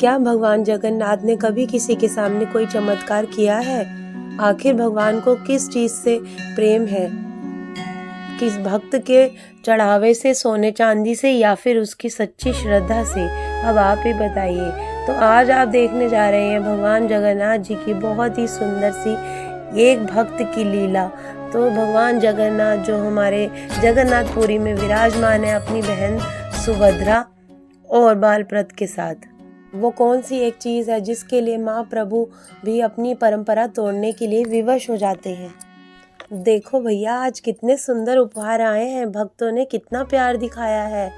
क्या भगवान जगन्नाथ ने कभी किसी के सामने कोई चमत्कार किया है? आखिर भगवान को किस चीज से प्रेम है? किस भक्त के चढ़ावे से, सोने चांदी से, या फिर उसकी सच्ची श्रद्धा से? अब आप ही बताइए। तो आज आप देखने जा रहे हैं भगवान जगन्नाथ जी की बहुत ही सुंदर सी एक भक्त की लीला। तो भगवान जगन्नाथ जो हमारे जगन्नाथपुरी में विराजमान है अपनी बहन सुभद्रा और बालप्रथ के साथ, वो कौन सी एक चीज़ है जिसके लिए महाप्रभु भी अपनी परंपरा तोड़ने के लिए विवश हो जाते हैं? देखो भैया, आज कितने सुंदर उपहार आए हैं, भक्तों ने कितना प्यार दिखाया है।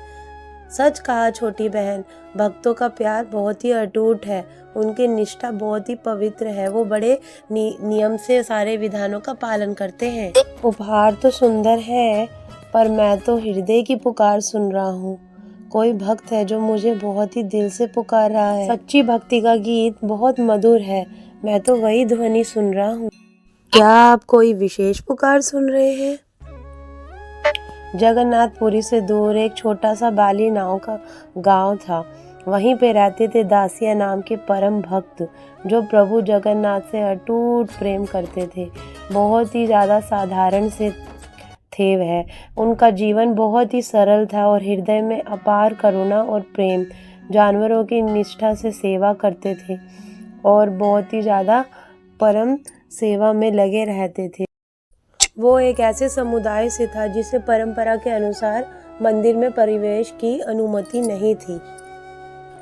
सच कहा छोटी बहन, भक्तों का प्यार बहुत ही अटूट है, उनकी निष्ठा बहुत ही पवित्र है, वो बड़े नियम से सारे विधानों का पालन करते हैं। उपहार तो सुंदर है, पर मैं तो हृदय की पुकार सुन रहा हूँ। कोई भक्त है जो मुझे बहुत ही दिल से पुकार रहा है। सच्ची भक्ति का गीत बहुत मधुर है, मैं तो वही ध्वनि सुन रहा हूँ। क्या आप कोई विशेष पुकार सुन रहे हैं? जगन्नाथपुरी से दूर एक छोटा सा बाली नाव का गांव था। वहीं पे रहते थे दासिया नाम के परम भक्त, जो प्रभु जगन्नाथ से अटूट प्रेम करते थे। बहुत ही ज़्यादा साधारण से थे वह। उनका जीवन बहुत ही सरल था और हृदय में अपार करुणा और प्रेम। जानवरों की निष्ठा से सेवा करते थे और बहुत ही ज़्यादा परम सेवा में लगे रहते थे। वो एक ऐसे समुदाय से था जिसे परंपरा के अनुसार मंदिर में प्रवेश की अनुमति नहीं थी,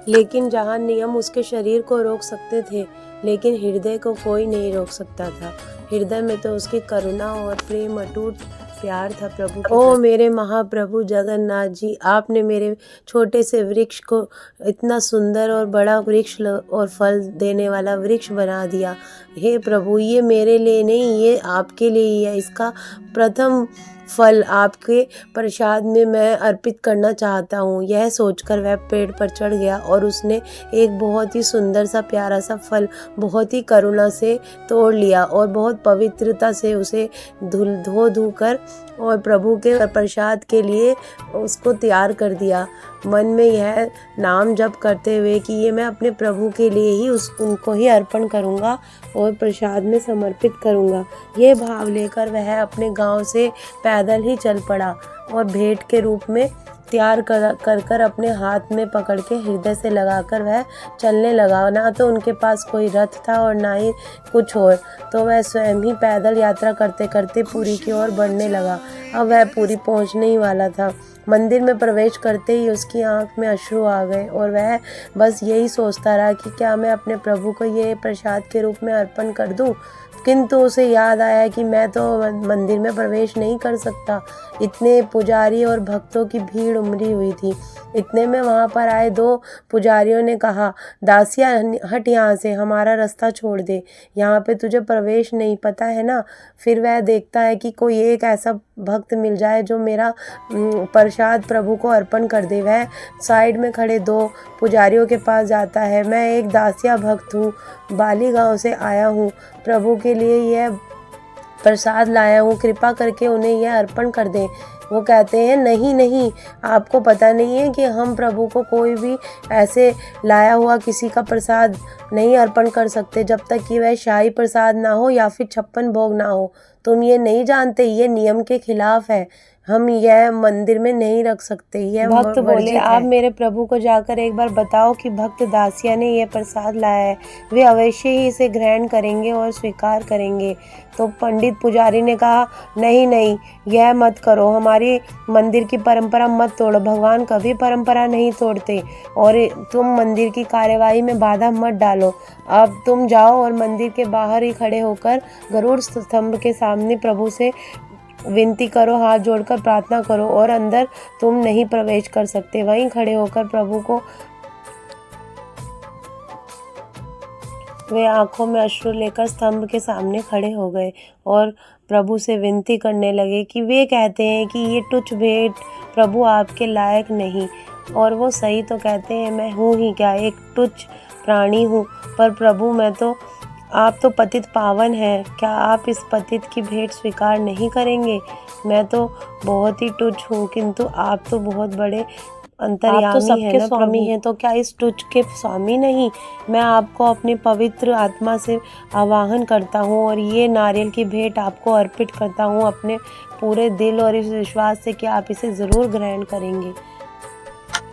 लेकिन जहाँ नियम उसके शरीर को रोक सकते थे, लेकिन हृदय को कोई नहीं रोक सकता था। हृदय में तो उसकी करुणा और प्रेम, अटूट प्यार था प्रभु के। ओ मेरे महाप्रभु जगन्नाथ जी, आपने मेरे छोटे से वृक्ष को इतना सुंदर और बड़ा वृक्ष और फल देने वाला वृक्ष बना दिया। हे प्रभु, ये मेरे लिए नहीं, ये आपके लिए ही है। इसका प्रथम फल आपके प्रसाद में मैं अर्पित करना चाहता हूँ। यह सोचकर वह पेड़ पर चढ़ गया और उसने एक बहुत ही सुंदर सा प्यारा सा फल बहुत ही करुणा से तोड़ लिया और बहुत पवित्रता से उसे धो कर और प्रभु के प्रसाद के लिए उसको तैयार कर दिया। मन में यह नाम जप करते हुए कि ये मैं अपने प्रभु के लिए ही उनको ही अर्पण करूँगा और प्रसाद में समर्पित करूँगा। ये भाव लेकर वह अपने गांव से पैदल ही चल पड़ा और भेंट के रूप में तैयार कर अपने हाथ में पकड़ के हृदय से लगाकर वह चलने लगा। ना तो उनके पास कोई रथ था और ना ही कुछ और, तो वह स्वयं ही पैदल यात्रा करते करते पुरी की ओर बढ़ने लगा। अब वह पुरी पहुंचने ही वाला था। मंदिर में प्रवेश करते ही उसकी आंख में अश्रु आ गए और वह बस यही सोचता रहा कि क्या मैं अपने प्रभु को ये प्रसाद के रूप में अर्पण कर दूं। किंतु उसे याद आया कि मैं तो मंदिर में प्रवेश नहीं कर सकता। इतने पुजारी और भक्तों की भीड़ उमड़ी हुई थी। इतने में वहाँ पर आए दो पुजारियों ने कहा, दासिया हट यहाँ से, हमारा रास्ता छोड़ दे, यहाँ पे तुझे प्रवेश नहीं, पता है ना। फिर वह देखता है कि कोई एक ऐसा भक्त मिल जाए जो मेरा प्रसाद प्रभु को अर्पण कर दे। वह साइड में खड़े दो पुजारियों के पास जाता है। मैं एक दासिया भक्त हूँ, बाली गांव से आया हूँ, प्रभु के लिए यह प्रसाद लाया हूँ, कृपा करके उन्हें यह अर्पण कर दें। वो कहते हैं, नहीं नहीं, आपको पता नहीं है कि हम प्रभु को कोई भी ऐसे लाया हुआ किसी का प्रसाद नहीं अर्पण कर सकते जब तक कि वह शाही प्रसाद ना हो या फिर 56 भोग ना हो। तुम ये नहीं जानते, ये नियम के खिलाफ है, हम यह मंदिर में नहीं रख सकते। यह भक्त बोले, आप मेरे प्रभु को जाकर एक बार बताओ कि भक्त दासिया ने यह प्रसाद लाया है, वे अवश्य ही इसे ग्रहण करेंगे और स्वीकार करेंगे। तो पंडित पुजारी ने कहा, नहीं नहीं, यह मत करो, हमारी मंदिर की परंपरा मत तोड़ो, भगवान कभी परंपरा नहीं तोड़ते और तुम मंदिर की कार्यवाही में बाधा मत डालो। अब तुम जाओ और मंदिर के बाहर ही खड़े होकर गरुड़ स्तंभ के सामने प्रभु से विनती करो, हाथ जोड़कर प्रार्थना करो और अंदर तुम नहीं प्रवेश कर सकते। वहीं खड़े होकर प्रभु को वे आंखों में अश्रु लेकर स्तंभ के सामने खड़े हो गए और प्रभु से विनती करने लगे कि वे कहते हैं कि ये तुच्छ भेंट प्रभु आपके लायक नहीं। और वो सही तो कहते हैं, मैं हूँ ही क्या, एक तुच्छ प्राणी हूँ, पर प्रभु मैं तो, आप तो पतित पावन हैं, क्या आप इस पतित की भेंट स्वीकार नहीं करेंगे? मैं तो बहुत ही तुच्छ हूँ, किंतु आप तो बहुत बड़े अंतर्यामी आप तो सबके है ना स्वामी प्रभु, हैं, तो क्या इस तुच्छ के स्वामी नहीं? मैं आपको अपनी पवित्र आत्मा से आवाहन करता हूँ और ये नारियल की भेंट आपको अर्पित करता हूँ अपने पूरे दिल और इस विश्वास से कि आप इसे ज़रूर ग्रहण करेंगे।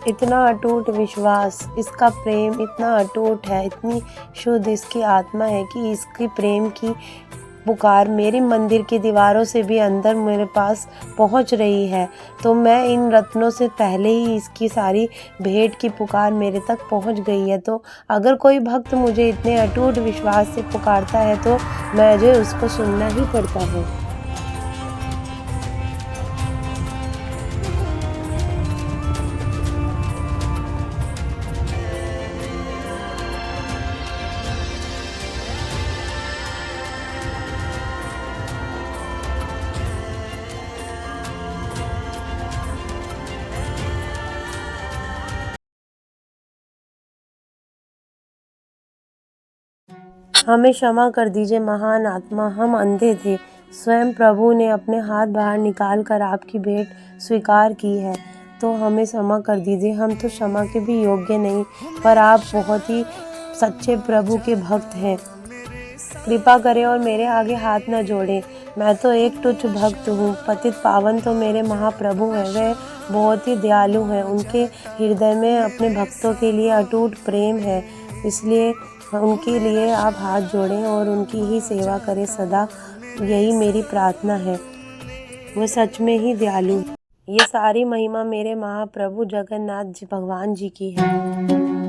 इतना अटूट विश्वास, इसका प्रेम इतना अटूट है, इतनी शुद्ध इसकी आत्मा है कि इसकी प्रेम की पुकार मेरी मंदिर की दीवारों से भी अंदर मेरे पास पहुंच रही है। तो मैं इन रत्नों से पहले ही इसकी सारी भेंट की पुकार मेरे तक पहुंच गई है। तो अगर कोई भक्त मुझे इतने अटूट विश्वास से पुकारता है तो मुझे उसको सुनना ही पड़ता है। हमें क्षमा कर दीजिए महान आत्मा, हम अंधे थे। स्वयं प्रभु ने अपने हाथ बाहर निकाल कर आपकी भेंट स्वीकार की है, तो हमें क्षमा कर दीजिए। हम तो क्षमा के भी योग्य नहीं, पर आप बहुत ही सच्चे प्रभु के भक्त हैं। कृपा करें और मेरे आगे हाथ न जोड़ें। मैं तो एक तुच्छ भक्त हूँ। पतित पावन तो मेरे महाप्रभु हैं, वे बहुत ही दयालु हैं। उनके हृदय में अपने भक्तों के लिए अटूट प्रेम है, इसलिए उनके लिए आप हाथ जोड़ें और उनकी ही सेवा करें सदा, यही मेरी प्रार्थना है। वो सच में ही दयालु। ये सारी महिमा मेरे महाप्रभु जगन्नाथ जी भगवान जी की है।